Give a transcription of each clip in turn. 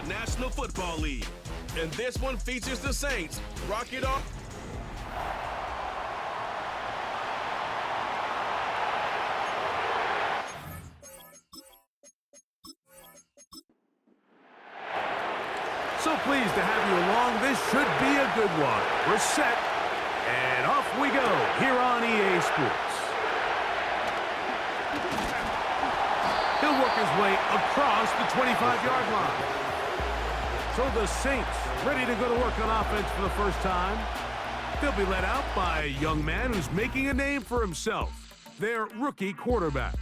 the National Football League. And this one features the Saints. Rock it off. So pleased to have you along. This should be a good one. We're set, and off we go here on EA Sports. He'll work his way across the 25-yard line. So the Saints ready to go to work on offense for the first time. They'll be led out by a young man who's making a name for himself, their rookie quarterback.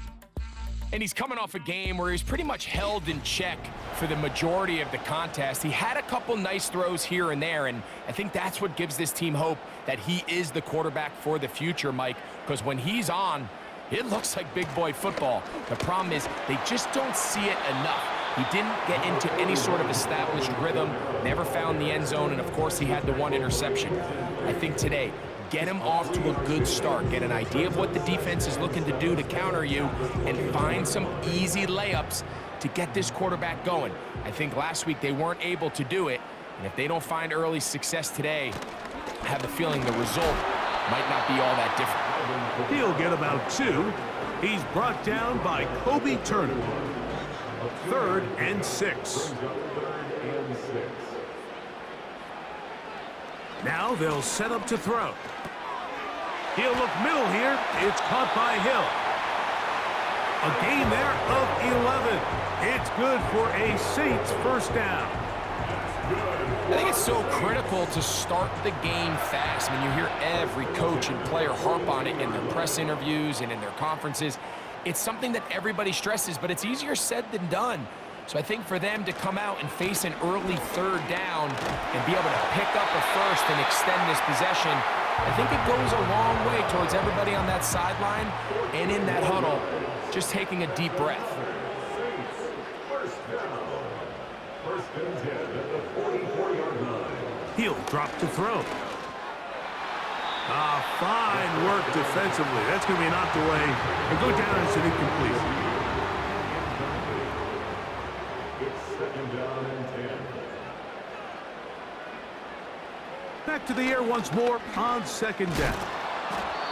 And he's coming off a game where he's pretty much held in check for the majority of the contest. He had a couple nice throws here and there, and I think that's what gives this team hope that he is the quarterback for the future, Mike, because when he's on, it looks like big boy football. The problem is they just don't see it enough. He didn't get into any sort of established rhythm, never found the end zone, and of course he had the one interception. I think today, get him off to a good start. Get an idea of what the defense is looking to do to counter you and find some easy layups to get this quarterback going. I think last week they weren't able to do it, and if they don't find early success today, I have the feeling the result might not be all that different. He'll get about 2. He's brought down by Kobe Turner. 3rd and 6. Now they'll set up to throw. He'll look middle here. It's caught by Hill. A gain there of 11. It's good for a Saints first down. I think it's so critical to start the game fast. I mean, you hear every coach and player harp on it in their press interviews and in their conferences. It's something that everybody stresses, but it's easier said than done. So I think for them to come out and face an early 3rd down and be able to pick up a first and extend this possession, I think it goes a long way towards everybody on that sideline and in that huddle just taking a deep breath. He'll drop to throw. Fine work defensively. That's going to be knocked away and go down as an incomplete. Back to the air once more on 2nd down.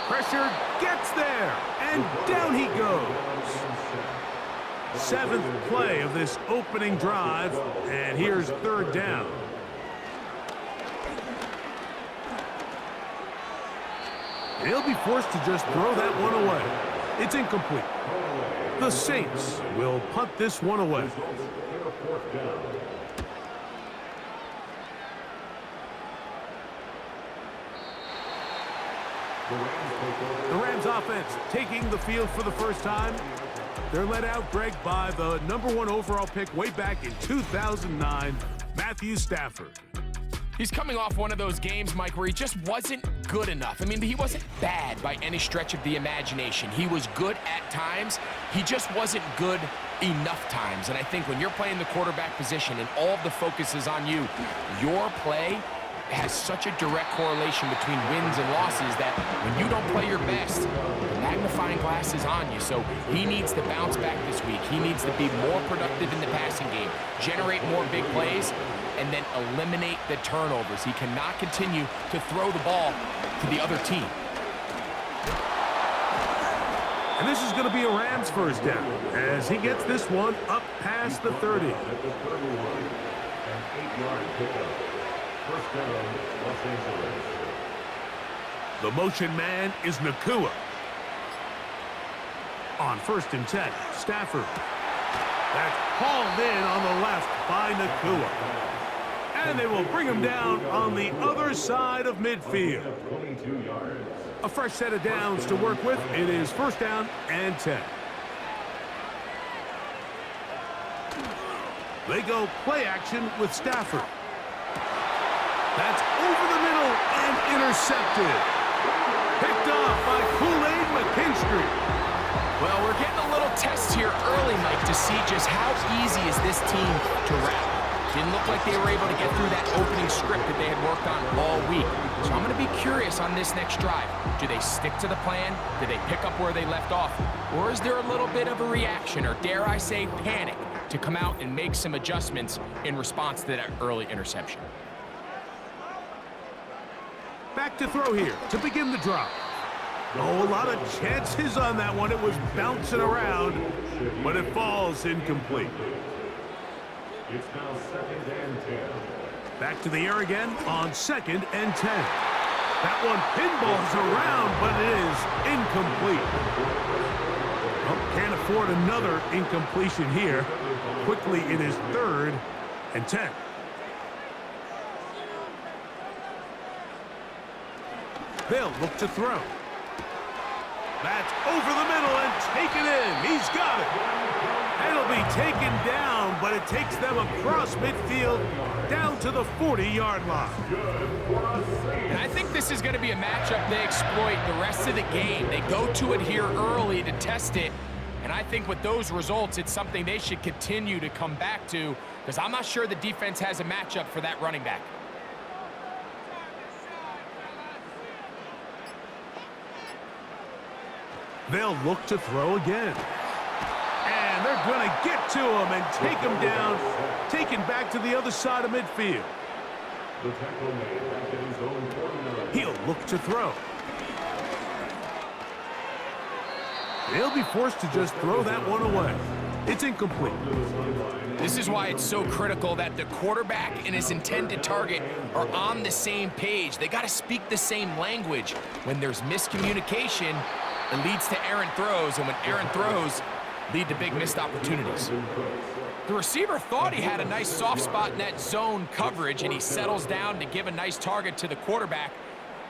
Pressure gets there, and down he goes. 7th play of this opening drive, and here's 3rd down. He'll be forced to just throw that one away. It's incomplete. The Saints will punt this one away. The Rams offense taking the field for the first time. They're led out, Greg, by the #1 overall pick way back in 2009, Matthew Stafford. He's coming off one of those games, Mike, where he just wasn't good enough. I mean, he wasn't bad by any stretch of the imagination. He was good at times. He just wasn't good enough times. And I think when you're playing the quarterback position and all of the focus is on you, your play has such a direct correlation between wins and losses that when you don't play your best, the magnifying glass is on you. So he needs to bounce back this week. He needs to be more productive in the passing game, generate more big plays, and then eliminate the turnovers. He cannot continue to throw the ball to the other team. And this is going to be a Rams first down as he gets this one up past the 30. The motion man is Nakua. On 1st and 10, Stafford. That's hauled in on the left by Nakua. And they will bring him down on the other side of midfield. A fresh set of downs to work with. It is 1st down and 10. They go play action with Stafford. That's over the middle and intercepted. Picked off by Kool-Aid McKinstry. Well, we're getting a little test here early, Mike, to see just how easy is this team to route. Didn't look like they were able to get through that opening script that they had worked on all week. So I'm going to be curious on this next drive. Do they stick to the plan? Do they pick up where they left off? Or is there a little bit of a reaction, or dare I say panic, to come out and make some adjustments in response to that early interception. Back to throw here to begin the drive. Oh, a lot of chances on that one. It was bouncing around, but it falls incomplete. It's now 2nd and 10. Back to the air again on 2nd and 10. That one pinballs around, but it is incomplete. Well, can't afford another incompletion here. Quickly, it is 3rd and 10. They'll look to throw. That's over the middle and taken in. He's got it. It'll be taken down, but it takes them across midfield down to the 40-yard line. And I think this is going to be a matchup they exploit the rest of the game. They go to it here early to test it. And I think with those results, it's something they should continue to come back to, because I'm not sure the defense has a matchup for that running back. They'll look to throw again. And they're going to get to him and take him down, taken back to the other side of midfield. The tackle made back at his own 49. He'll look to throw. They'll be forced to just throw that one away. It's incomplete. This is why it's so critical that the quarterback and his intended target are on the same page. They got to speak the same language. When there's miscommunication, it leads to errant throws, and when errant throws lead to big missed opportunities. The receiver thought he had a nice soft spot in that zone coverage, and he settles down to give a nice target to the quarterback,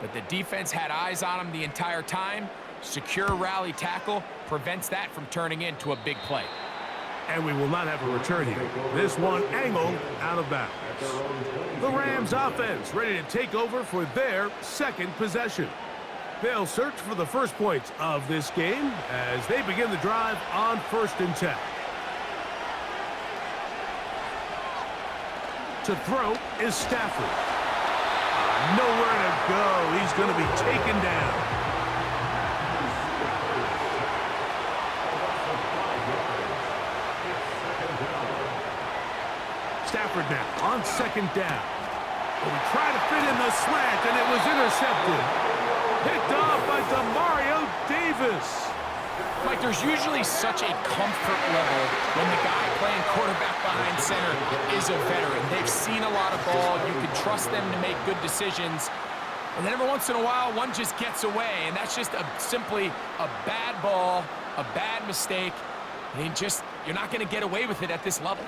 but the defense had eyes on him the entire time. Secure rally tackle prevents that from turning into a big play. And we will not have a return here. This one angled out of bounds. The Rams offense ready to take over for their second possession. They'll search for the first points of this game as they begin the drive on 1st and 10. To throw is Stafford. Nowhere to go. He's going to be taken down. Stafford now on 2nd down. He tried to fit in the slant, and it was intercepted. Picked off by Demario Davis. Mike, there's usually such a comfort level when the guy playing quarterback behind center is a veteran. They've seen a lot of ball. You can trust them to make good decisions. And then every once in a while, one just gets away, and that's just simply a bad ball, a bad mistake. And you're not going to get away with it at this level.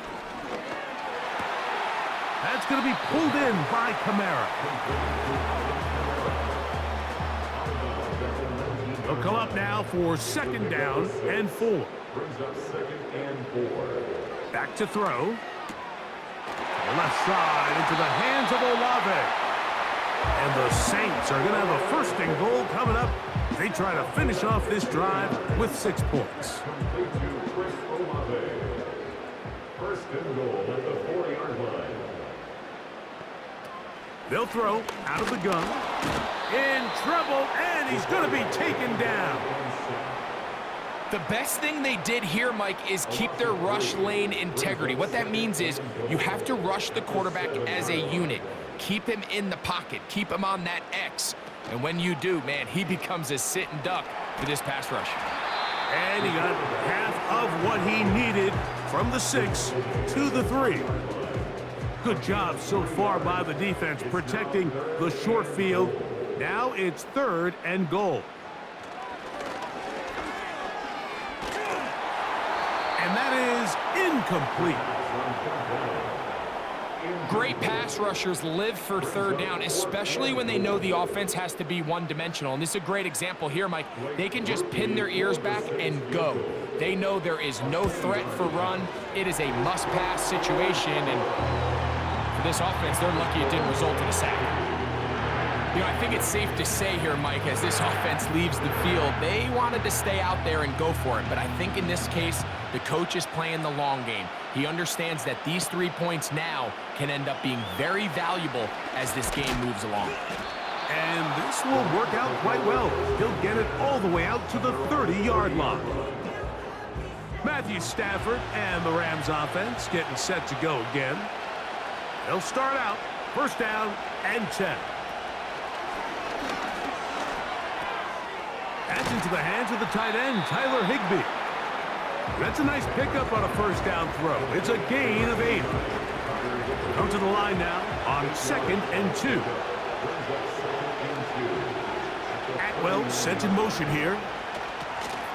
That's going to be pulled in by Kamara. They'll come up now for 2nd down and 4. Brings up 2nd and 4. Back to throw. Left side into the hands of Olave. And the Saints are going to have a 1st and goal coming up. They try to finish off this drive with 6 points. Complete to Chris Olave. 1st and goal at the 40-yard line. They'll throw out of the gun. In trouble, and he's going to be taken down. The best thing they did here, Mike, is keep their rush lane integrity. What that means is you have to rush the quarterback as a unit. Keep him in the pocket. Keep him on that X. And when you do, man, he becomes a sitting duck for this pass rush. And he got half of what he needed from the 6 to the 3. Good job so far by the defense protecting the short field. Now it's 3rd and goal. And that is incomplete. Great pass rushers live for 3rd down, especially when they know the offense has to be one-dimensional. And this is a great example here, Mike. They can just pin their ears back and go. They know there is no threat for run. It is a must-pass situation, and for this offense, they're lucky it didn't result in a sack. You know, I think it's safe to say here, Mike, as this offense leaves the field, they wanted to stay out there and go for it. But I think in this case, the coach is playing the long game. He understands that these 3 points now can end up being very valuable as this game moves along. And this will work out quite well. He'll get it all the way out to the 30-yard line. Matthew Matthew Stafford and the Rams offense getting set to go again. They'll start out first down and 10. That's into the hands of the tight end, Tyler Higbee. That's a nice pickup on a first down throw. It's a gain of 8. Come to the line now on 2nd and 2. Atwell sent in motion here.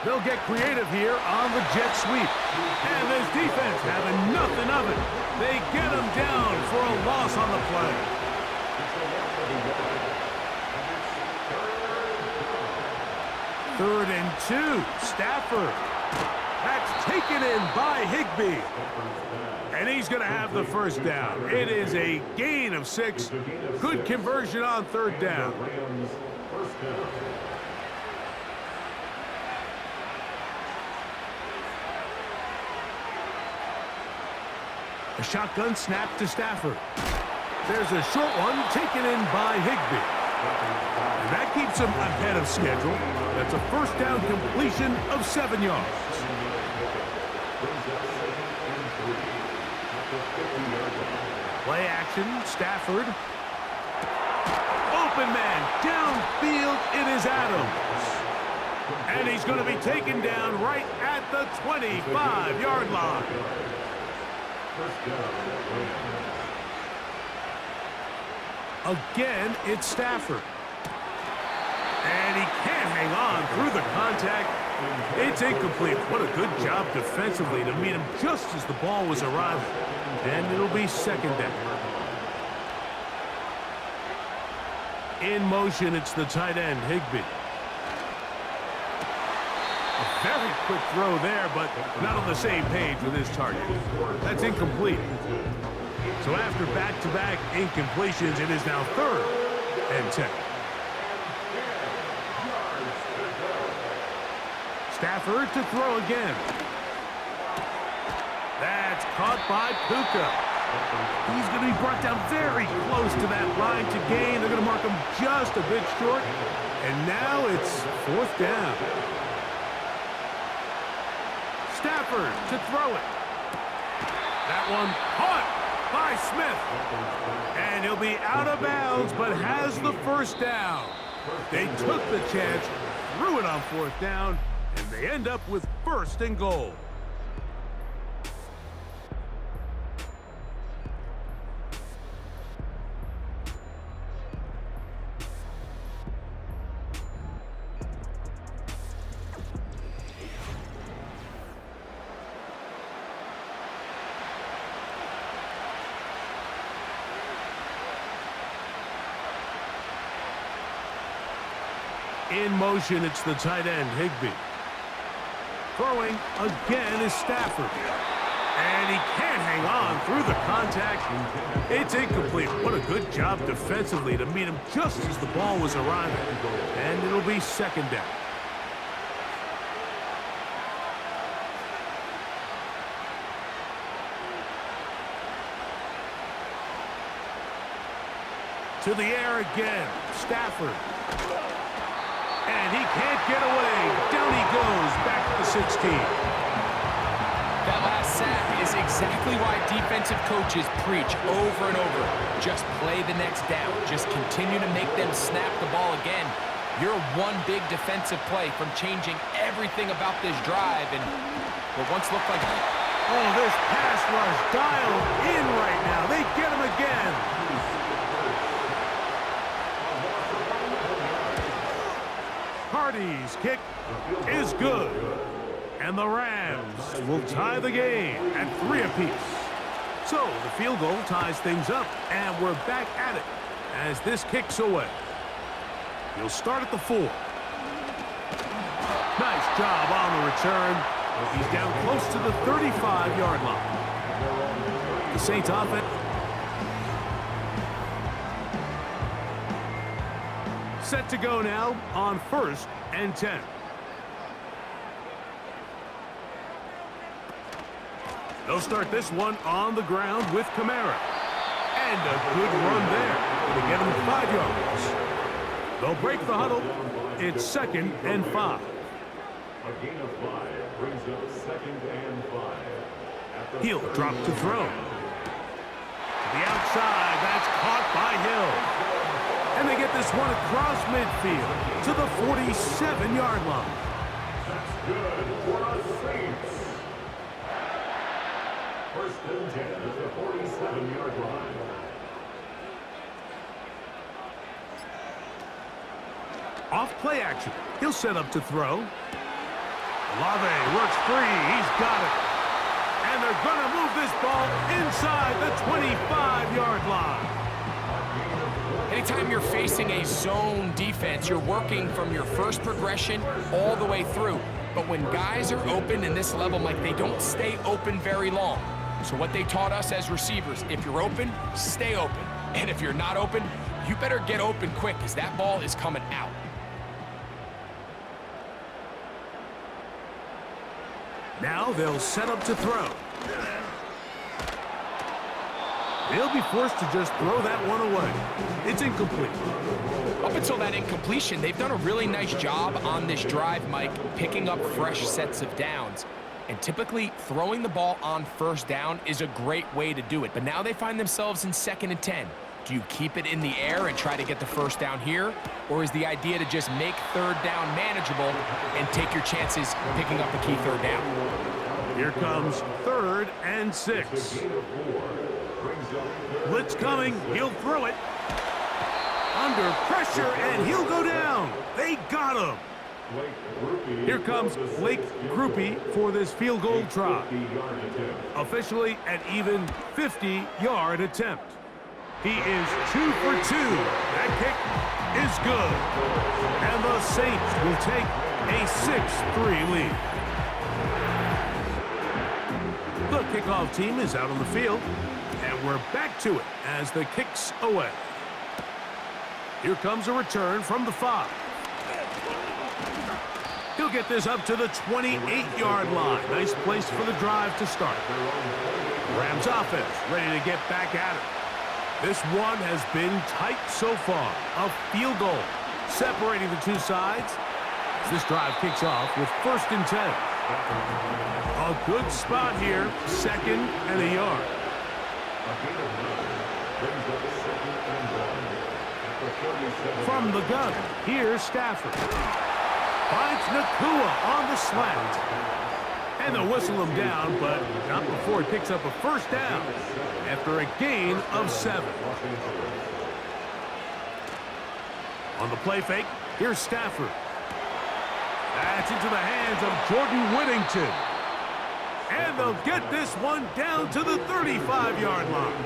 They'll get creative here on the jet sweep. And this defense having nothing of it. They get him down for a loss on the play. Third and 2. Stafford. That's taken in by Higbee. And he's going to have the first down. It is a gain of 6. Good conversion on third down. A shotgun snap to Stafford. There's a short one taken in by Higbee. And that keeps him ahead of schedule. That's a first down completion of 7 yards. Play action, Stafford. Open man, downfield, it is Adams. And he's going to be taken down right at the 25-yard line. Again, it's Stafford. And he can't hang on through the contact. It's incomplete. What a good job defensively to meet him just as the ball was arriving. And it'll be second down. In motion, it's the tight end, Higbee. A very quick throw there, but not on the same page with his target. That's incomplete. So after back-to-back incompletions, it is now 3rd and 10. Stafford to throw again. That's caught by Puka. He's going to be brought down very close to that line to gain. They're going to mark him just a bit short. And now it's 4th down. Stafford to throw it. That one caught by Smith. And he'll be out of bounds, but has the first down. They took the chance, threw it on 4th down, and they end up with 1st and goal. In motion, it's the tight end, Higbee. Throwing again is Stafford. And he can't hang on through the contact. It's incomplete. What a good job defensively to meet him just as the ball was arriving. And it'll be second down. To the air again, Stafford. And he can't get away. Down he goes, back to the 16. That last sack is exactly why defensive coaches preach over and over. Just play the next down. Just continue to make them snap the ball again. You're one big defensive play from changing everything about this drive. And what once looked like... Oh, this pass rush dialed in right now. They get him again. Hardy's kick is good. And the Rams will tie the game at 3 apiece. So the field goal ties things up, and we're back at it as this kicks away. He'll start at the 4. Nice job on the return. He's down close to the 35-yard line. The Saints offense. Set to go now on 1st and 10. They'll start this one on the ground with Kamara. And a good run there to get him 5 yards. They'll break the huddle. It's 2nd and 5. A gain of 5 brings up 2nd and 5. He'll drop to throw. To the outside, that's caught by Hill. And they get this one across midfield to the 47-yard line. That's good for the Saints. 1st and 10 at the 47-yard line. Off play action. He'll set up to throw. Olave works free. He's got it. And they're going to move this ball inside the 25-yard line. Anytime you're facing a zone defense, you're working from your first progression all the way through. But when guys are open in this level, Mike, they don't stay open very long. So what they taught us as receivers, if you're open, stay open. And if you're not open, you better get open quick because that ball is coming out. Now they'll set up to throw. They'll be forced to just throw that one away. It's incomplete. Up until that incompletion, they've done a really nice job on this drive, Mike, picking up fresh sets of downs. And typically, throwing the ball on 1st down is a great way to do it. But now they find themselves in 2nd and 10. Do you keep it in the air and try to get the 1st down here? Or is the idea to just make 3rd down manageable and take your chances picking up a key 3rd down? Here comes 3rd and 6. Blitz coming. He'll throw it. Under pressure, and he'll go down. They got him. Here comes Blake Groupie for this field goal try. Officially an even 50-yard attempt. He is 2 for 2. That kick is good. And the Saints will take a 6-3 lead. The kickoff team is out on the field. And we're back to it as the kick's away. Here comes a return from the 5. He'll get this up to the 28-yard line. Nice place for the drive to start. Rams offense ready to get back at it. This one has been tight so far. A field goal separating the two sides. This drive kicks off with 1st and 10. A good spot here. 2nd and a yard. From the gun, here's Stafford. Finds Nakua on the slant. And they'll whistle him down, but not before he picks up a 1st down after a gain of 7. On the play fake, here's Stafford. That's into the hands of Jordan Whittington. And they'll get this one down to the 35-yard line.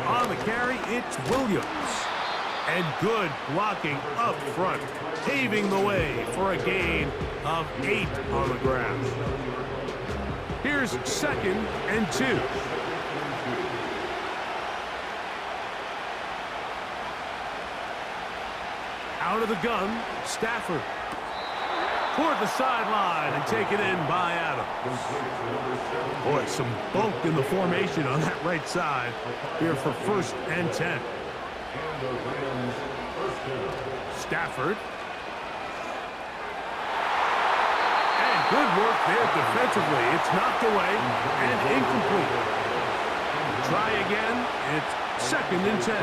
On the carry, it's Williams. And good blocking up front, paving the way for a gain of 8 on the ground. Here's 2nd and 2. Out of the gun, Stafford. Toward the sideline and taken in by Adams. Boy, some bulk in the formation on that right side here for 1st and 10. Stafford. And good work there defensively. It's knocked away and incomplete. Try again. It's 2nd and 10.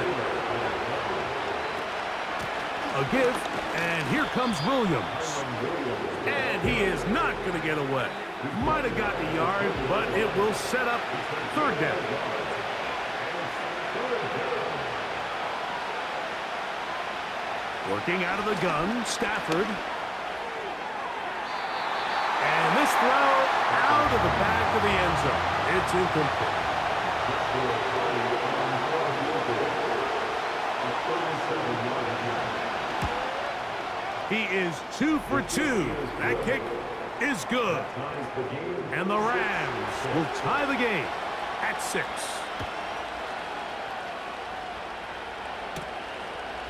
A give, and here comes Williams. And he is not going to get away. Might have gotten a yard, but it will set up 3rd down. Working out of the gun, Stafford. And this throw out of the back of the end zone. It's incomplete. He is 2 for 2. That kick is good. And the Rams will tie the game at 6.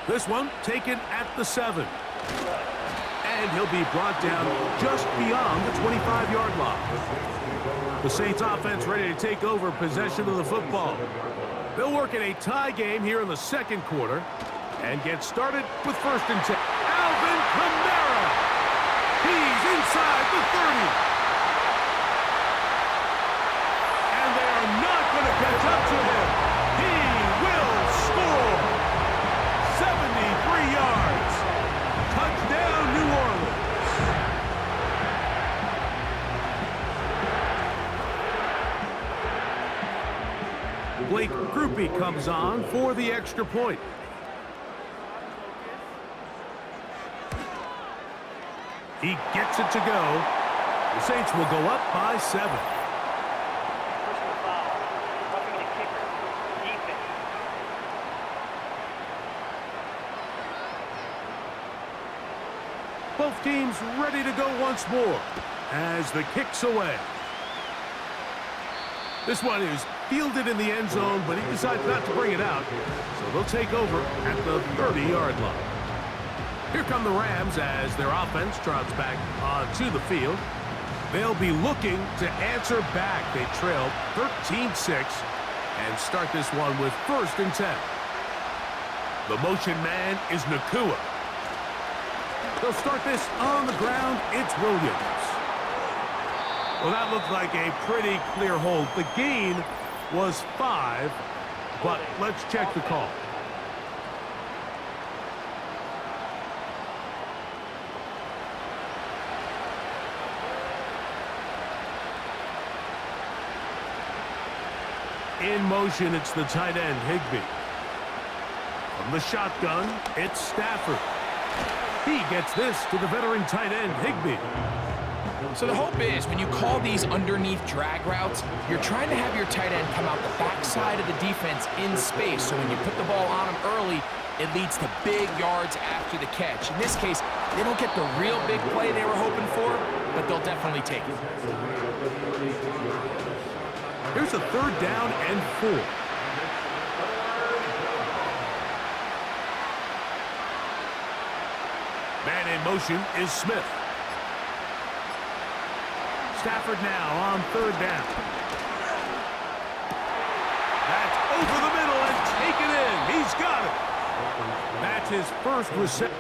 This one taken at the 7. And he'll be brought down just beyond the 25-yard line. The Saints offense ready to take over possession of the football. They'll work in a tie game here in the 2nd quarter. and get started with 1st and 10. Alvin Kamara. He's inside the 30. And they are not going to catch up to him. He will score. 73 yards. Touchdown, New Orleans. Blake Groupie comes on for the extra point. He gets it to go. The Saints will go up by 7. Both teams ready to go once more as the kick's away. This one is fielded in the end zone, but he decides not to bring it out, so they'll take over at the 30-yard line. Here come the Rams as their offense trots back onto the field. They'll be looking to answer back. They trailed 13-6 and start this one with 1st and 10. The motion man is Nakua. They'll start this on the ground. It's Williams. Well, that looked like a pretty clear hold. The gain was 5, but let's check the call. In motion, it's the tight end, Higbee. From the shotgun, it's Stafford. He gets this to the veteran tight end, Higbee. So the hope is when you call these underneath drag routes, you're trying to have your tight end come out the backside of the defense in space. So when you put the ball on him early, it leads to big yards after the catch. In this case, they don't get the real big play they were hoping for, but they'll definitely take it. Here's a 3rd down and 4. Man in motion is Smith. Stafford now on 3rd down. That's over the middle and taken in. He's got it. That's his first reception.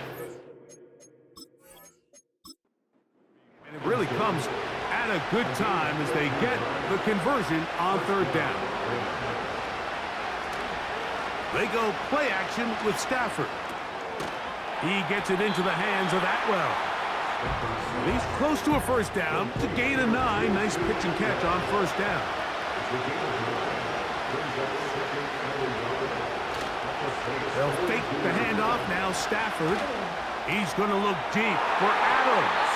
And it really comes at a good time as they get the conversion on 3rd down. They go play action with Stafford. He gets it into the hands of Atwell. He's close to a 1st down to gain a 9. Nice pitch and catch on 1st down. They'll fake the handoff now. Stafford. He's going to look deep for Adams.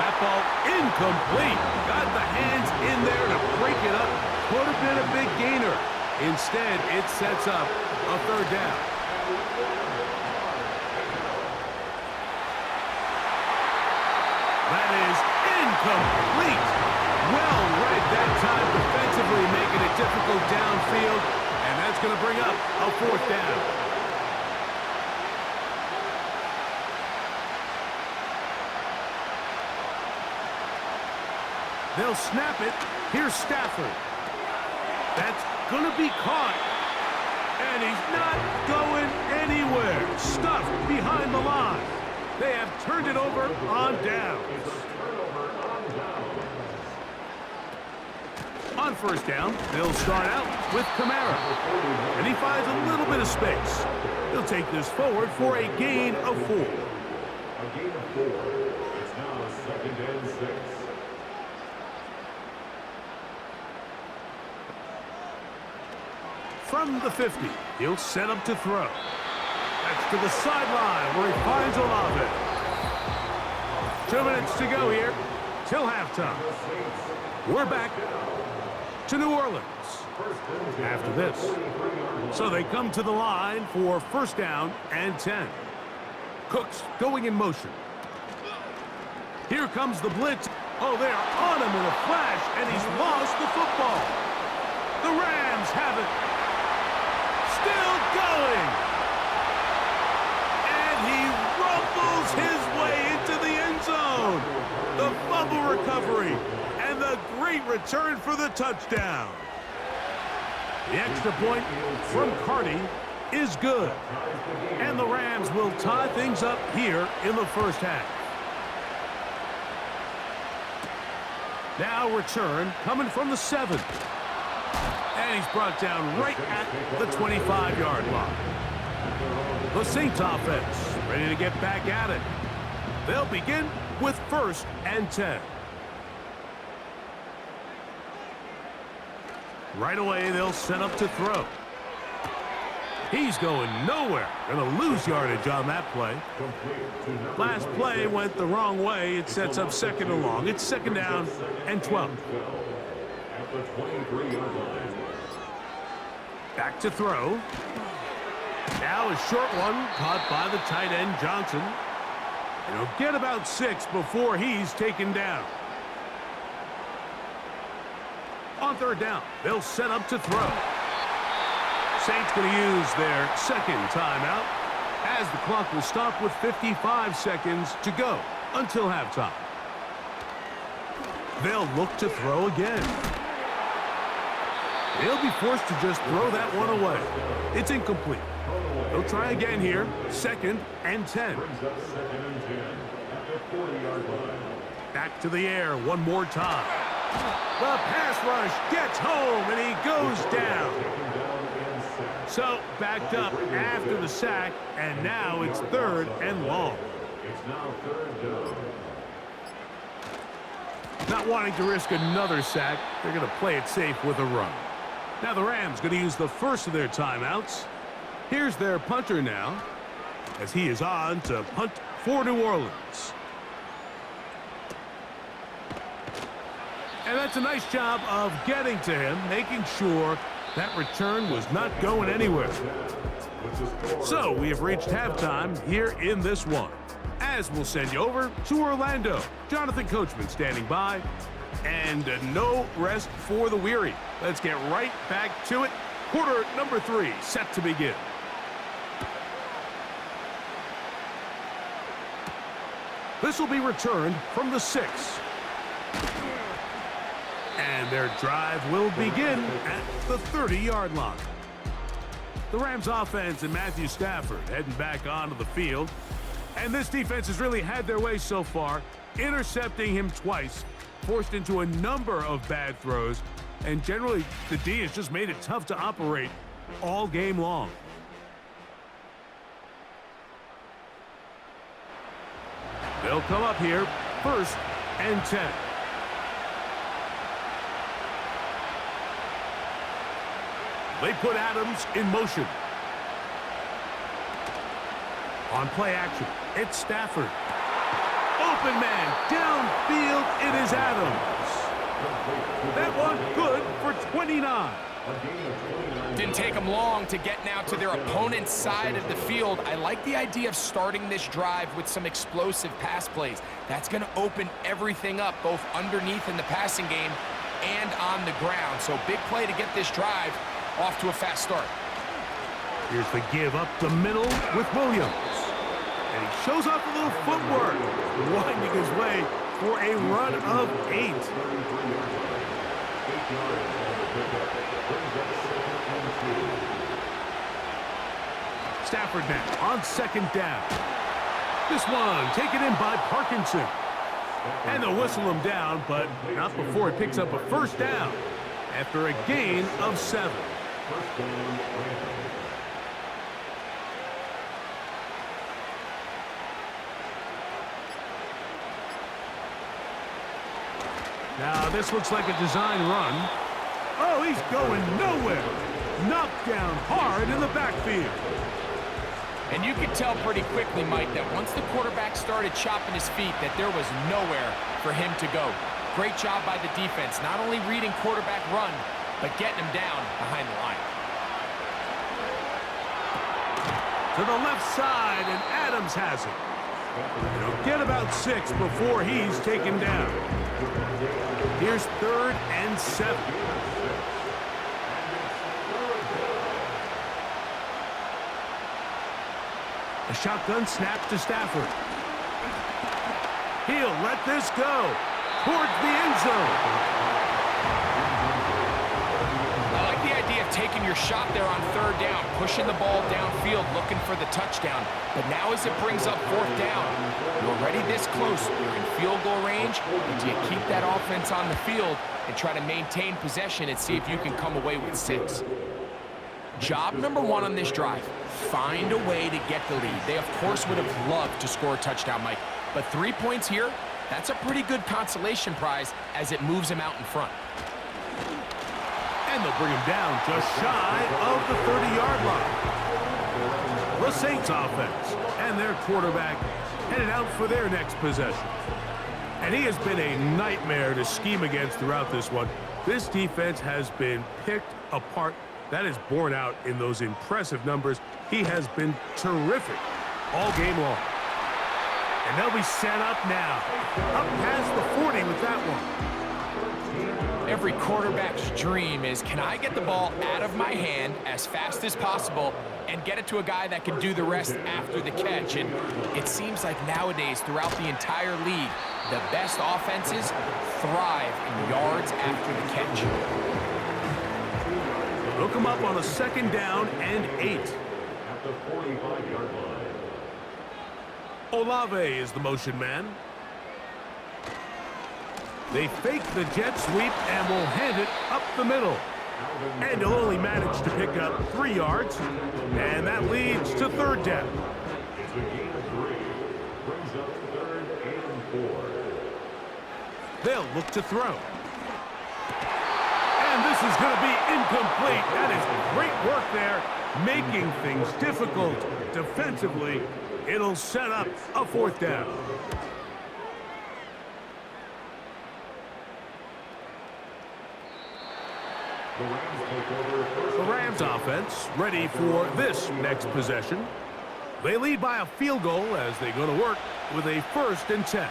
That ball incomplete. Got the hands in there to break it up. Could have been a big gainer. Instead, it sets up a 3rd down. That is incomplete. Well read that time defensively, making it difficult downfield. And that's going to bring up a 4th down. They'll snap it. Here's Stafford. That's going to be caught. And he's not going anywhere. Stuffed behind the line. They have turned it over on downs. On 1st down, they'll start out with Kamara. And he finds a little bit of space. He'll take this forward for a gain of 4. A gain of 4. It's now 2nd and 6. From the 50, he'll set up to throw. That's to the sideline where he finds Olave. 2 minutes to go here till halftime. We're back to New Orleans after this. So they come to the line for 1st down and 10. Cooks going in motion. Here comes the blitz. Oh, they're on him in a flash, and he's lost the football. The Rams have it. Still going. And he rumbles his way into the end zone. The fumble recovery and the great return for the touchdown. The extra point from Carty is good. And the Rams will tie things up here in the first half. Now return coming from the 7. And he's brought down right at the 25-yard line. The Saints offense ready to get back at it. They'll begin with 1st and 10. Right away, they'll set up to throw. He's going nowhere. Going to lose yardage on that play. Last play went the wrong way. It sets up 2nd and long. It's 2nd down and 12. At the 23-yard line. Back to throw. Now a short one caught by the tight end Johnson. And he'll get about 6 before he's taken down. On 3rd down, they'll set up to throw. Saints going to use their 2nd timeout as the clock will stop with 55 seconds to go until halftime. They'll look to throw again. They'll be forced to just throw that one away. It's incomplete. They'll try again here. 2nd and 10. Brings up 2nd and 10 at the 40-yard line. Back to the air one more time. The pass rush gets home, and he goes down. So backed up after the sack, and now it's 3rd and long. It's now 3rd down. Not wanting to risk another sack, they're going to play it safe with a run. Now the Rams going to use the first of their timeouts. Here's their punter now, as he is on to punt for New Orleans. And that's a nice job of getting to him, making sure that return was not going anywhere. So we have reached halftime here in this one, as we'll send you over to Orlando. Jonathan Coachman standing by, and no rest for the weary. Let's get right back to it. Quarter number 3 set to begin. This will be returned from the 6. And their drive will begin at the 30-yard line. The Rams offense and Matthew Stafford heading back onto the field. And this defense has really had their way so far, intercepting him twice, forced into a number of bad throws, and generally the D has just made it tough to operate all game long. They'll come up here, 1st and 10. They put Adams in motion. On play action, it's Stafford. Open man, downfield, it is Adams. That one good for 29. Didn't take them long to get now to their opponent's side of the field. I like the idea of starting this drive with some explosive pass plays. That's going to open everything up, both underneath in the passing game and on the ground. So big play to get this drive off to a fast start. Here's the give up the middle with Williams. And he shows off a little footwork, winding his way for a run of 8. Stafford now on 2nd down. This one taken in by Parkinson. And they'll whistle him down, but not before he picks up a 1st down after a gain of 7. Now this looks like a design run. Oh, he's going nowhere. Knocked down hard in the backfield. And you could tell pretty quickly, Mike, that once the quarterback started chopping his feet, that there was nowhere for him to go. Great job by the defense, not only reading quarterback run, but getting him down behind the line. To the left side, and Adams has it. He'll get about 6 before he's taken down. Here's 3rd and 7. A shotgun snap to Stafford. He'll let this go towards the end zone. I like the idea of taking your shot there on third down, pushing the ball downfield, looking for the touchdown. But now as it brings up fourth down, you're already this close. You're in field goal range. And do you keep that offense on the field and try to maintain possession and see if you can come away with 6? Job number 1 on this drive, find a way to get the lead. They, of course, would have loved to score a touchdown, Mike. But 3 points here, that's a pretty good consolation prize as it moves him out in front. And they'll bring him down just shy of the 30-yard line. The Saints offense and their quarterback headed out for their next possession. And he has been a nightmare to scheme against throughout this one. This defense has been picked apart. That is borne out in those impressive numbers. He has been terrific all game long. And they'll be set up now. Up past the 40 with that one. Every quarterback's dream is, can I get the ball out of my hand as fast as possible and get it to a guy that can do the rest after the catch? And it seems like nowadays, throughout the entire league, the best offenses thrive in yards after the catch. They'll come up on a 2nd down and 8. At the 45-yard line. Olave is the motion man. They fake the jet sweep and will hand it up the middle. And he'll only manage to pick up 3 yards. And that leads to 3rd down. It's a gain of 3. Brings up 3rd and 4. They'll look to throw. And this is going to be incomplete. That is great work there, making things difficult defensively. It'll set up a 4th down. The Rams offense ready for this next possession. They lead by a field goal as they go to work with a 1st and 10.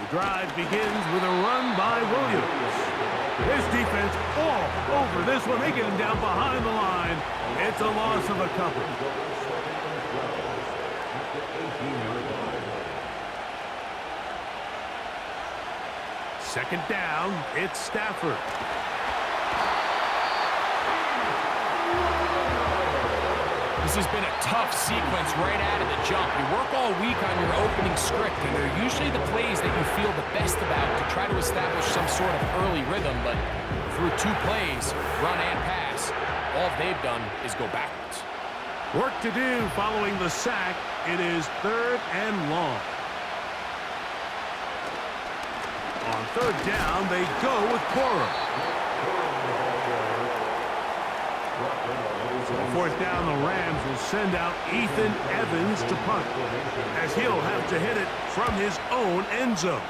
The drive begins with a run by Williams. His defense all over this one. They get him down behind the line. It's a loss of a couple. Second down, it's Stafford. This has been a tough sequence right out of the jump. You work all week on your opening script, and they're usually the plays that you feel the best about to try to establish some sort of early rhythm, but through 2 plays, run and pass, all they've done is go backwards. Work to do following the sack. It is 3rd and long. On 3rd down, they go with Cora. On 4th down, the Rams will send out Ethan Evans to punt, as he'll have to hit it from his own end zone.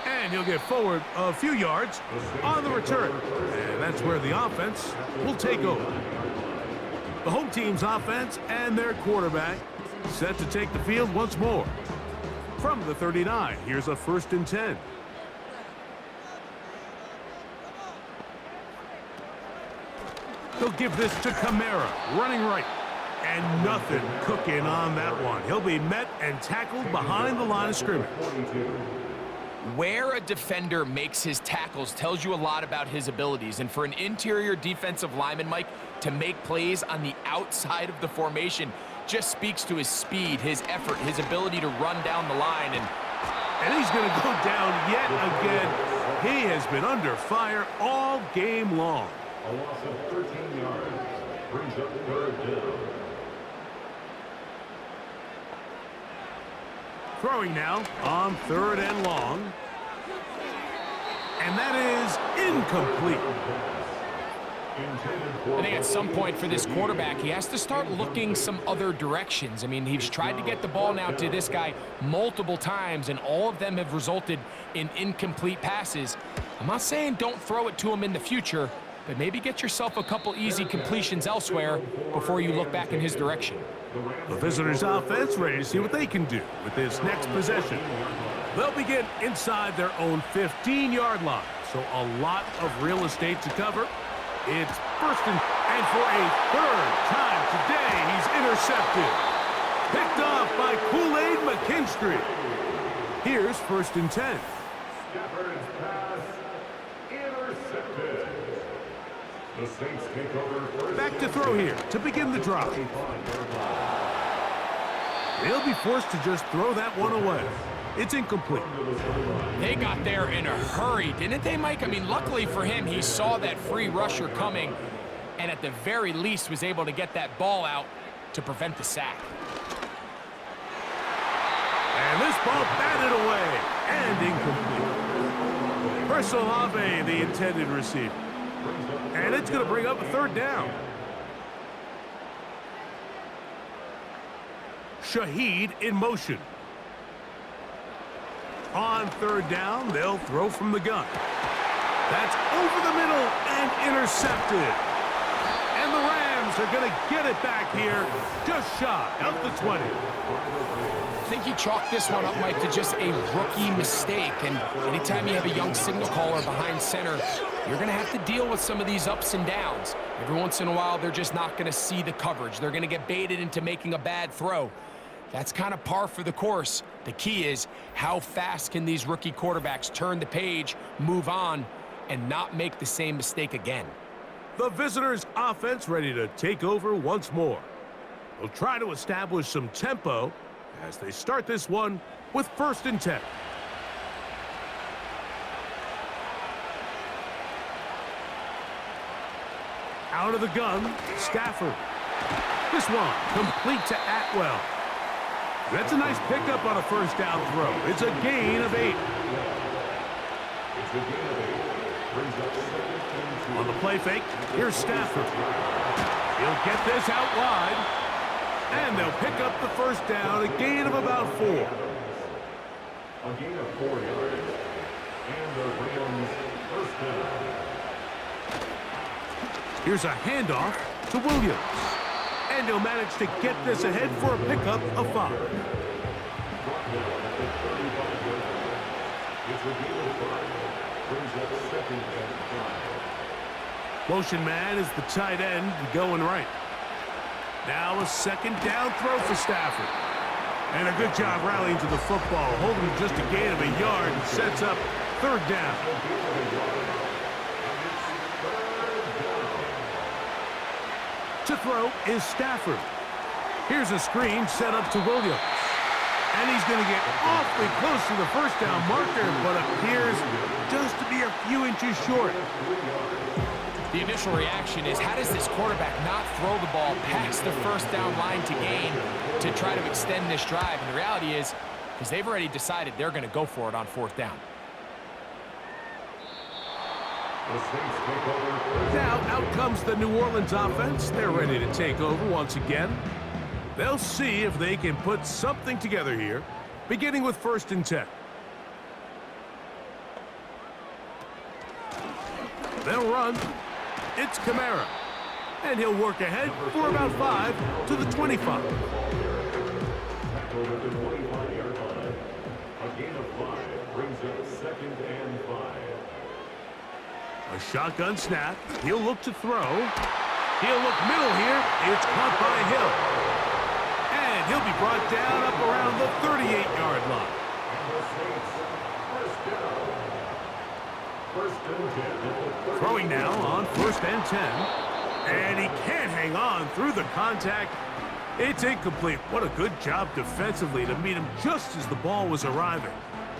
And he'll get forward a few yards on the return. And that's where the offense will take over. The home team's offense and their quarterback set to take the field once more. From the 39, here's a 1st and 10. He'll give this to Kamara, running right. And nothing cooking on that one. He'll be met and tackled behind the line of scrimmage. Where a defender makes his tackles tells you a lot about his abilities. And for an interior defensive lineman, Mike, to make plays on the outside of the formation just speaks to his speed, his effort, his ability to run down the line. And he's going to go down yet again. He has been under fire all game long. A loss of 13 yards. Brings up 3rd down. Throwing now on 3rd and long. And that is incomplete. I think at some point for this quarterback, he has to start looking some other directions. I mean, he's tried to get the ball now to this guy multiple times, and all of them have resulted in incomplete passes. I'm not saying don't throw it to him in the future, but maybe get yourself a couple easy completions elsewhere before you look back in his direction. The visitors' offense ready to see what they can do with this next possession. They'll begin inside their own 15-yard line, so a lot of real estate to cover. It's 1st and for a 3rd time today, he's intercepted. Picked off by a king streak. Here's 1st and 10. Stafford's pass intercepted. The Saints take over first. Back to throw here to begin the drive. They'll be forced to just throw that one away. It's incomplete. They got there in a hurry, didn't they, Mike? I mean, luckily for him, he saw that free rusher coming and at the very least was able to get that ball out to prevent the sack. And this ball batted away and incomplete. Personal Ave, the intended receiver. And it's going to bring up a 3rd down. Shaheed in motion. On 3rd down, they'll throw from the gun. That's over the middle and intercepted. And the Rams are going to get it back here just shy of the 20. I think he chalked this one up, Mike, to just a rookie mistake. And anytime you have a young signal caller behind center, you're going to have to deal with some of these ups and downs. Every once in a while, they're just not going to see the coverage. They're going to get baited into making a bad throw. That's kind of par for the course. The key is how fast can these rookie quarterbacks turn the page, move on, and not make the same mistake again. The visitors' offense ready to take over once more. They'll try to establish some tempo as they start this one with 1st and 10. Out of the gun, Stafford. This one complete to Atwell. That's a nice pickup on a 1st down throw. It's a gain of 8. On the play fake, here's Stafford. He'll get this out wide. And they'll pick up the 1st down, a gain of about 4. A gain of 4 yards. And the Rams first down. Here's a handoff to Williams. And he'll manage to get this ahead for a pickup of 5. Motion man is the tight end going right. Now a 2nd down throw for Stafford. And a good job rallying to the football, holding just a gain of a yard and sets up 3rd down. To throw is Stafford. Here's a screen set up to Williams. And he's going to get awfully close to the 1st down marker, but appears just to be a few inches short. The initial reaction is, how does this quarterback not throw the ball past the 1st down line to gain to try to extend this drive? And the reality is, because they've already decided they're going to go for it on 4th down. Now out comes the New Orleans offense. They're ready to take over once again. They'll see if they can put something together here, beginning with 1st and 10. They'll run. It's Kamara. And he'll work ahead for about 5 to the 25. Over the 25-yard line. A gain of 5 brings up 2nd and 5. A shotgun snap. He'll look to throw. He'll look middle here. It's caught by Hill. And he'll be brought down up around the 38-yard line. Throwing now on 1st and 10. And he can't hang on through the contact. It's incomplete. What a good job defensively to meet him just as the ball was arriving.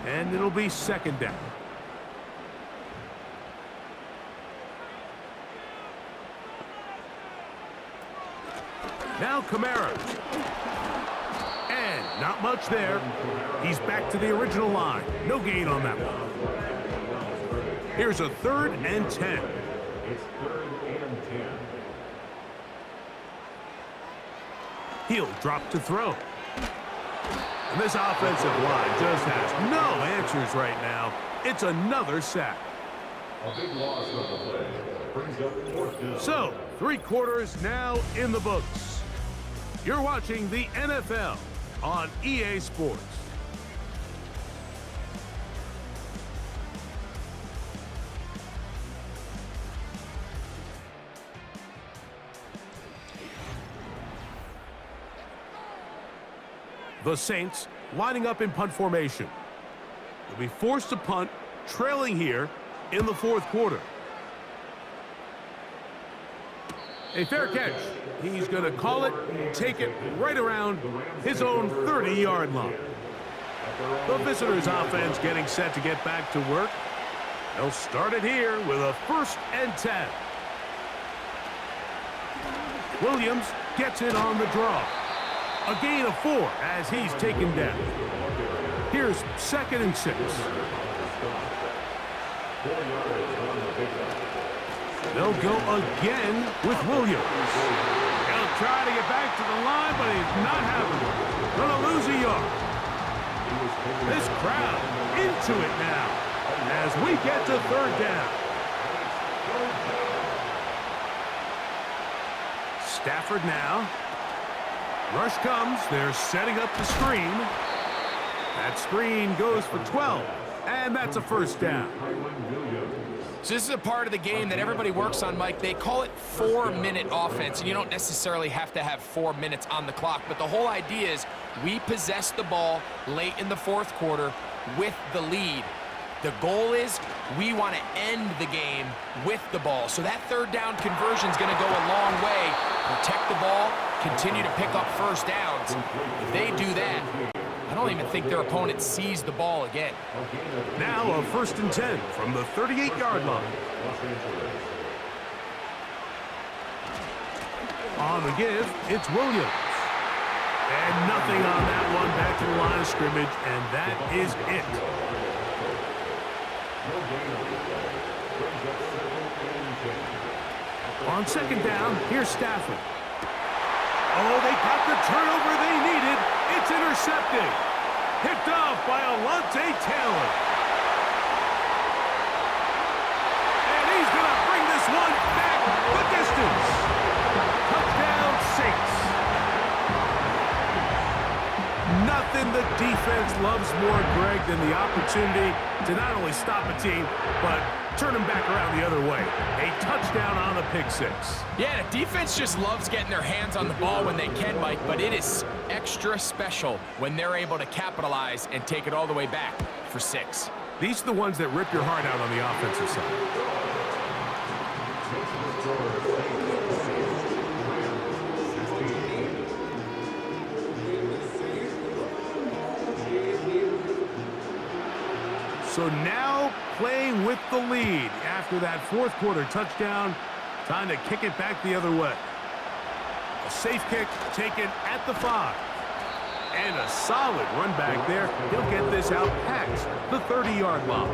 And it'll be 2nd down. Now Kamara. And not much there. He's back to the original line. No gain on that one. Here's a 3rd and 10. It's 3rd and 10. He'll drop to throw. And this offensive line just has no answers right now. It's another sack. A big loss on the play. Brings up 4th down. So, 3 quarters now in the books. You're watching the NFL on EA Sports. The Saints lining up in punt formation. They'll be forced to punt, trailing here in the fourth quarter. A fair catch. He's going to call it and take it right around his own 30-yard line. The visitors' offense getting set to get back to work. They'll start it here with a 1st and 10. Williams gets it on the draw. A gain of 4 as he's taken down. Here's 2nd and 6. They'll go again with Williams. He'll try to get back to the line, but he's not having it. Gonna lose a yard. This crowd into it now as we get to 3rd down. Stafford now. Rush comes. They're setting up the screen. That screen goes for 12, and that's a 1st down. So this is a part of the game that everybody works on, Mike. They call it 4-minute offense, and you don't necessarily have to have 4 minutes on the clock. But the whole idea is we possess the ball late in the 4th quarter with the lead. The goal is we want to end the game with the ball. So that 3rd down conversion is going to go a long way. Protect the ball, continue to pick up 1st downs. If they do that, I don't even think their opponent sees the ball again. Now a 1st and 10 from the 38-yard line. On the give, it's Williams. And nothing on that one, back to the line of scrimmage, and that is it. On 2nd down, here's Stafford. Oh, they got the turnover they needed. It's intercepted. Picked off by Alontae Taylor. And he's going to bring this one back the distance. Touchdown, Saints. Nothing the defense loves more, Greg, than the opportunity to not only stop a team, but turn them back around the other way. A touchdown on the pick 6. Yeah, the defense just loves getting their hands on the ball when they can, Mike, but it is extra special when they're able to capitalize and take it all the way back for 6. These are the ones that rip your heart out on the offensive side. So now playing with the lead after that 4th quarter touchdown. Time to kick it back the other way. A safe kick taken at the 5. And a solid run back there. He'll get this out past the 30-yard line.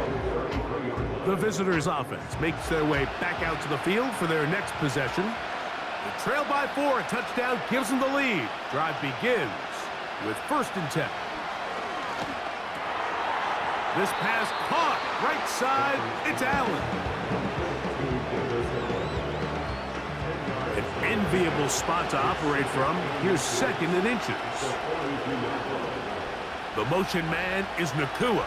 The visitors' offense makes their way back out to the field for their next possession. The trail by 4, a touchdown gives them the lead. Drive begins with 1st and 10. This pass caught right side. It's Allen. An enviable spot to operate from. Here's 2nd and inches. The motion man is Nakua.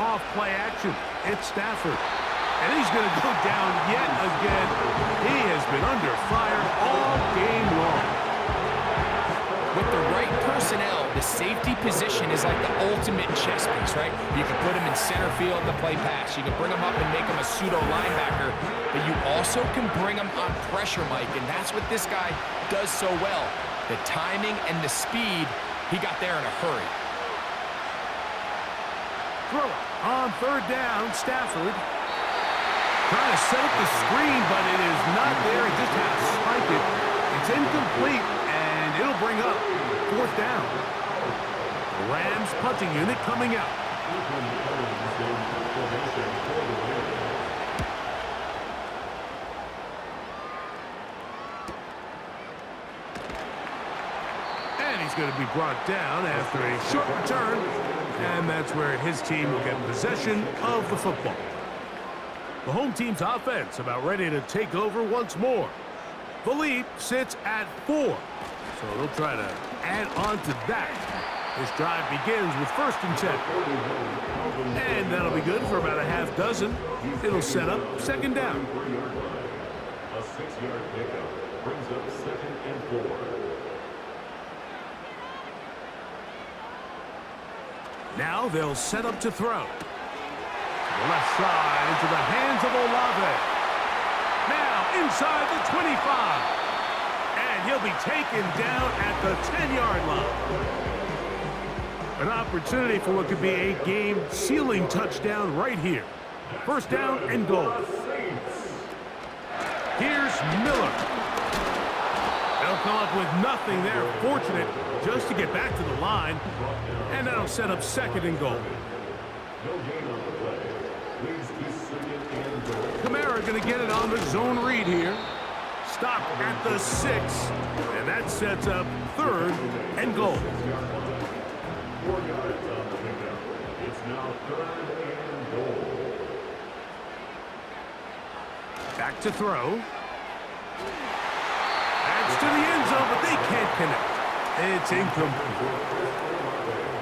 Off play action. It's Stafford. And he's going to go down yet again. He has been under fire all game long. With the right personnel, the safety position is like the ultimate chess piece, right? You can put him in center field to play pass. You can bring him up and make him a pseudo linebacker, but you also can bring him on pressure, Mike, and that's what this guy does so well. The timing and the speed, he got there in a hurry. Throw it on 3rd down, Stafford. Trying to set up the screen, but it is not there. He just has to spike it. It's incomplete. It'll bring up 4th down. The Rams punting unit coming out. And he's going to be brought down after a short return. And that's where his team will get possession of the football. The home team's offense about ready to take over once more. The lead sits at 4. So they'll try to add on to that. This drive begins with 1st and 10. And that'll be good for about a half dozen. It'll set up 2nd down. A 6-yard pickup brings up 2nd and 4. Now they'll set up to throw. The left side into the hands of Olave. Now inside the 25. And he'll be taken down at the 10-yard line. An opportunity for what could be a game-sealing touchdown right here. First down and goal. Here's Miller. They'll come up with nothing there. Fortunate just to get back to the line. And that'll set up second and goal. Kamara going to get it on the zone read here. Stop at the 6. And that sets up third and goal. 4 yards on the pickup. It's now third and goal. Back to throw. That's to the end zone, but they can't connect. It's incomplete.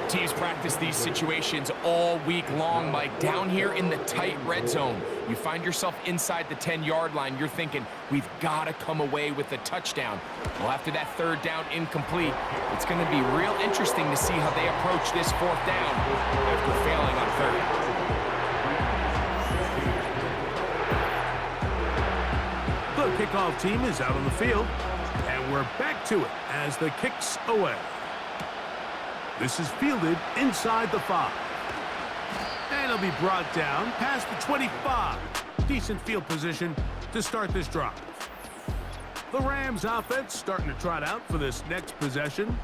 Teams practice these situations all week long, Mike. Down here in the tight red zone, you find yourself inside the 10-yard line. You're thinking, we've got to come away with a touchdown. Well, after that third down incomplete, it's going to be real interesting to see how they approach this fourth down after failing on third. The kickoff team is out on the field, and we're back to it as the kick's away. This is fielded inside the 5. And it'll be brought down past the 25. Decent field position to start this drive. The Rams offense starting to trot out for this next possession.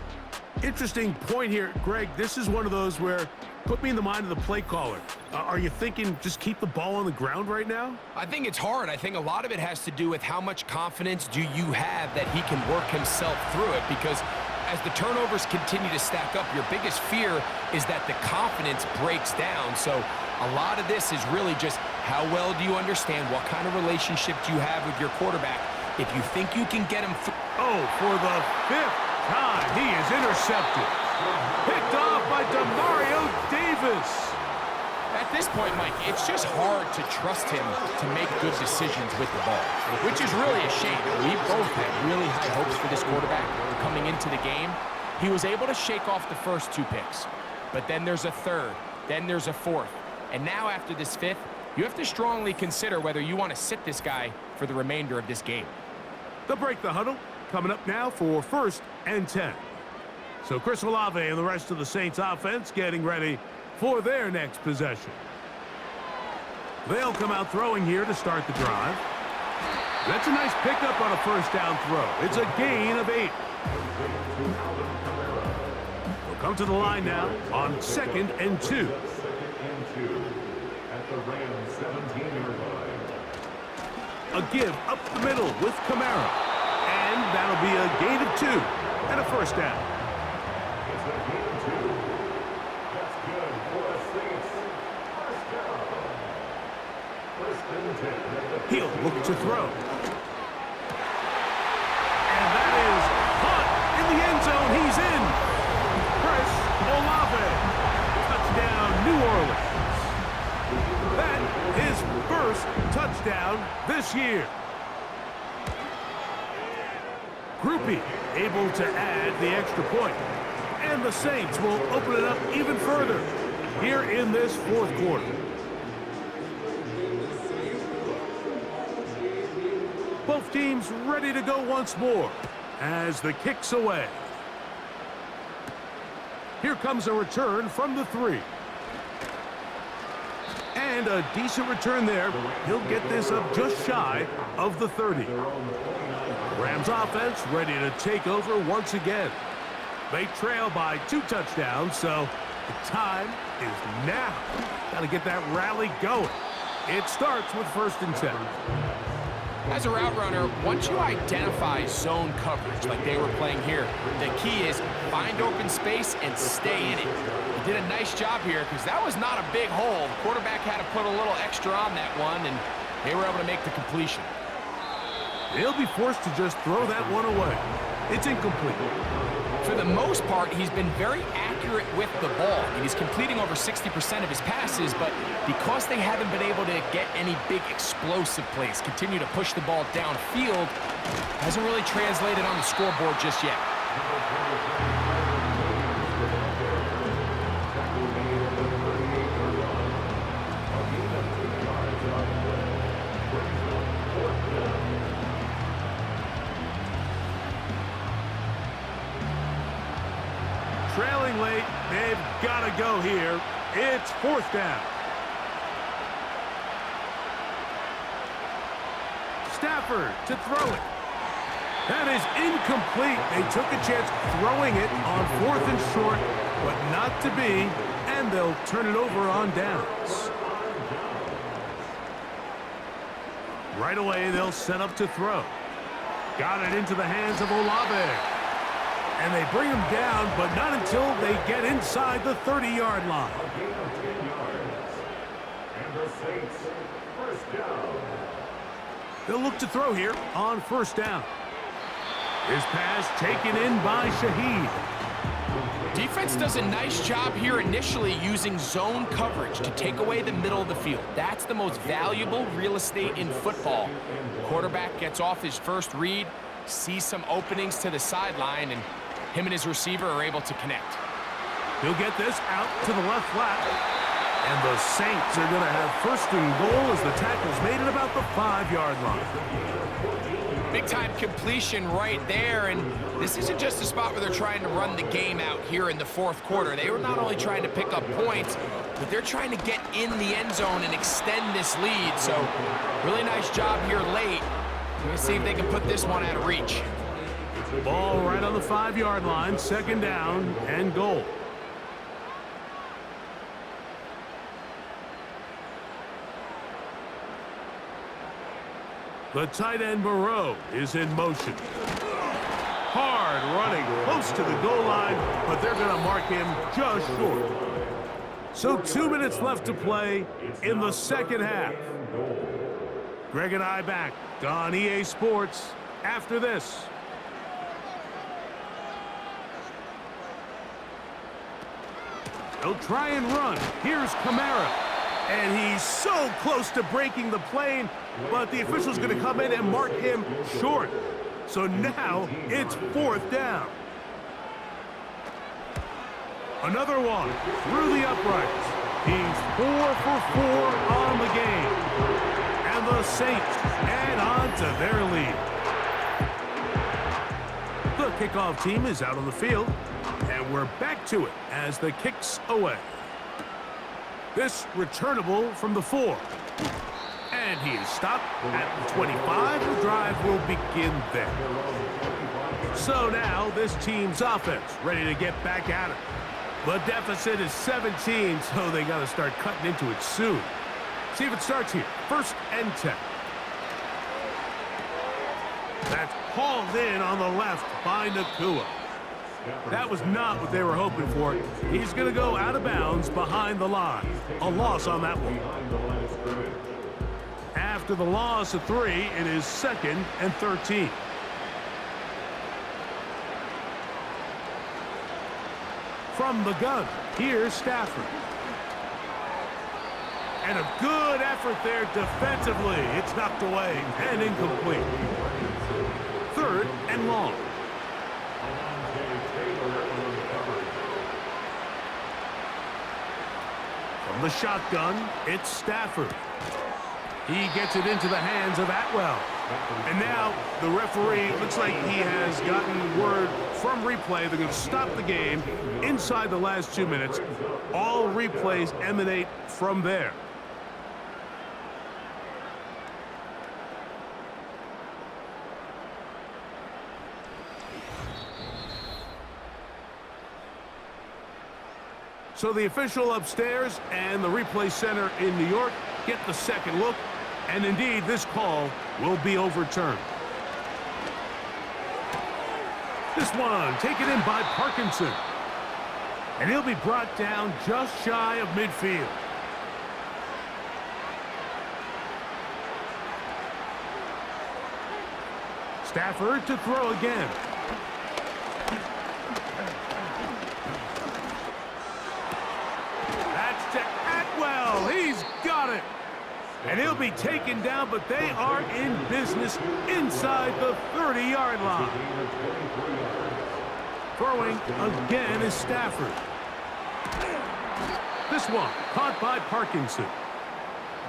Interesting point here, Greg. This is one of those where, put me in the mind of the play caller. Are you thinking just keep the ball on the ground right now? I think it's hard. I think a lot of it has to do with how much confidence do you have that he can work himself through it, because as the turnovers continue to stack up, your biggest fear is that the confidence breaks down. So a lot of this is really just how well do you understand, what kind of relationship do you have with your quarterback. If you think you can get him through. Oh, for the 5th time, he is intercepted. Picked off by Demario Davis. At this point, Mike, it's just hard to trust him to make good decisions with the ball, which is really a shame. We both had really high hopes for this quarterback coming into the game. He was able to shake off the first 2 picks, but then there's a third, then there's a fourth, and now after this 5th, you have to strongly consider whether you want to sit this guy for the remainder of this game. They'll break the huddle. Coming up now for 1st and 10. So Chris Olave and the rest of the Saints offense getting ready for their next possession. They'll come out throwing here to start the drive. That's a nice pickup on a first down throw. It's a gain of 8. We'll come to the line now on 2nd and 2. 2nd and 2 at the Rams 17-yard line. A give up the middle with Kamara. And that'll be a gain of 2 and a first down. It's a gain of 2. That's good for the Saints. First down. 1st and 10 at the He'll look to throw. And that is caught in the end zone. He's in. Chris Olave. Touchdown, New Orleans. That is first touchdown this year. Groupie able to add the extra point. And the Saints will open it up even further here in this 4th quarter. Both teams ready to go once more as the kick's away. Here comes a return from the 3. And a decent return there. He'll get this up just shy of the 30. Rams offense ready to take over once again. They trail by 2 touchdowns, so the time is now. Got to get that rally going. It starts with 1st and 10. As a route runner, once you identify zone coverage like they were playing here, the key is find open space and stay in it. He did a nice job here because that was not a big hole. The quarterback had to put a little extra on that one, and they were able to make the completion. They'll be forced to just throw that one away. It's incomplete. For the most part, he's been very accurate with the ball. I mean, he's completing over 60% of his passes, but because they haven't been able to get any big explosive plays, continue to push the ball downfield, hasn't really translated on the scoreboard just yet. trailing late. They've got to go here. It's fourth down. Stafford to throw it. That is incomplete. They took a chance throwing it on 4th and short, but not to be, and they'll turn it over on downs. Right away, they'll set up to throw. Got it into the hands of Olave. And they bring him down, but not until they get inside the 30-yard line. And the Saints, first down. They'll look to throw here on first down. His pass taken in by Shaheed. Defense does a nice job here initially using zone coverage to take away the middle of the field. That's the most valuable real estate in football. Quarterback gets off his first read, sees some openings to the sideline, and him and his receiver are able to connect. He'll get this out to the left flat. And the Saints are going to have first and goal as the tackle's made at about the 5-yard line. Big-time completion right there, and this isn't just a spot where they're trying to run the game out here in the fourth quarter. They were not only trying to pick up points, but they're trying to get in the end zone and extend this lead. So really nice job here late. We're going to see if they can put this one out of reach. Ball right on the 5-yard line, second down and goal. The tight end Moreau is in motion. Hard running close to the goal line, but they're going to mark him just short. So 2 minutes left to play in the second half. Greg and I back on EA Sports after this. They'll try and run. Here's Kamara. And he's so close to breaking the plane, but the official's going to come in and mark him short. So now it's fourth down. Another one through the uprights. He's 4 for 4 on the game. And the Saints add on to their lead. The kickoff team is out on the field, and we're back to it as the kick's away. This returnable from the 4. And he is stopped at the 25. The drive will begin there. So now this team's offense ready to get back at it. The deficit is 17, so they got to start cutting into it soon. See if it starts here. First and 10. That's hauled in on the left by Nakua. That was not what they were hoping for. He's going to go out of bounds behind the line. A loss on that one. After the loss of 3, it is 2nd and 13. From the gun, here's Stafford. And a good effort there defensively. It's knocked away and incomplete. 3rd and long. From the shotgun, it's Stafford. He gets it into the hands of Atwell. And now the referee, looks like he has gotten word from replay. They're going to stop the game inside the last 2 minutes. All replays emanate from there. So the official upstairs and the replay center in New York get the second look, and indeed this call will be overturned. This one taken in by Parkinson, and he'll be brought down just shy of midfield. Stafford to throw again. He's got it. And he'll be taken down, but they are in business inside the 30-yard line. Throwing again is Stafford. This one caught by Parkinson.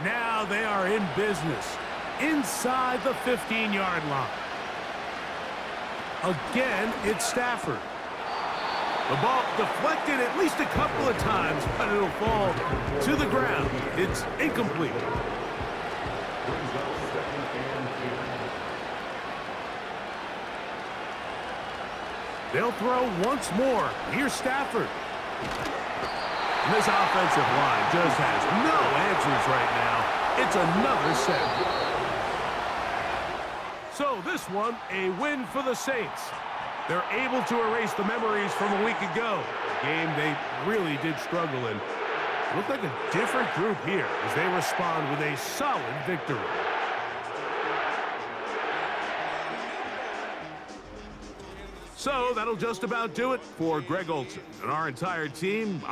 Now they are in business inside the 15-yard line. Again, it's Stafford. The ball deflected at least a couple of times, but it'll fall to the ground. It's incomplete. Brings up 2nd and 2. They'll throw once more. Here's Stafford. And this offensive line just has no answers right now. It's another sack. So this one, a win for the Saints. They're able to erase the memories from a week ago. A game they really did struggle in. Look like a different group here as they respond with a solid victory. So that'll just about do it for Greg Olsen and our entire team.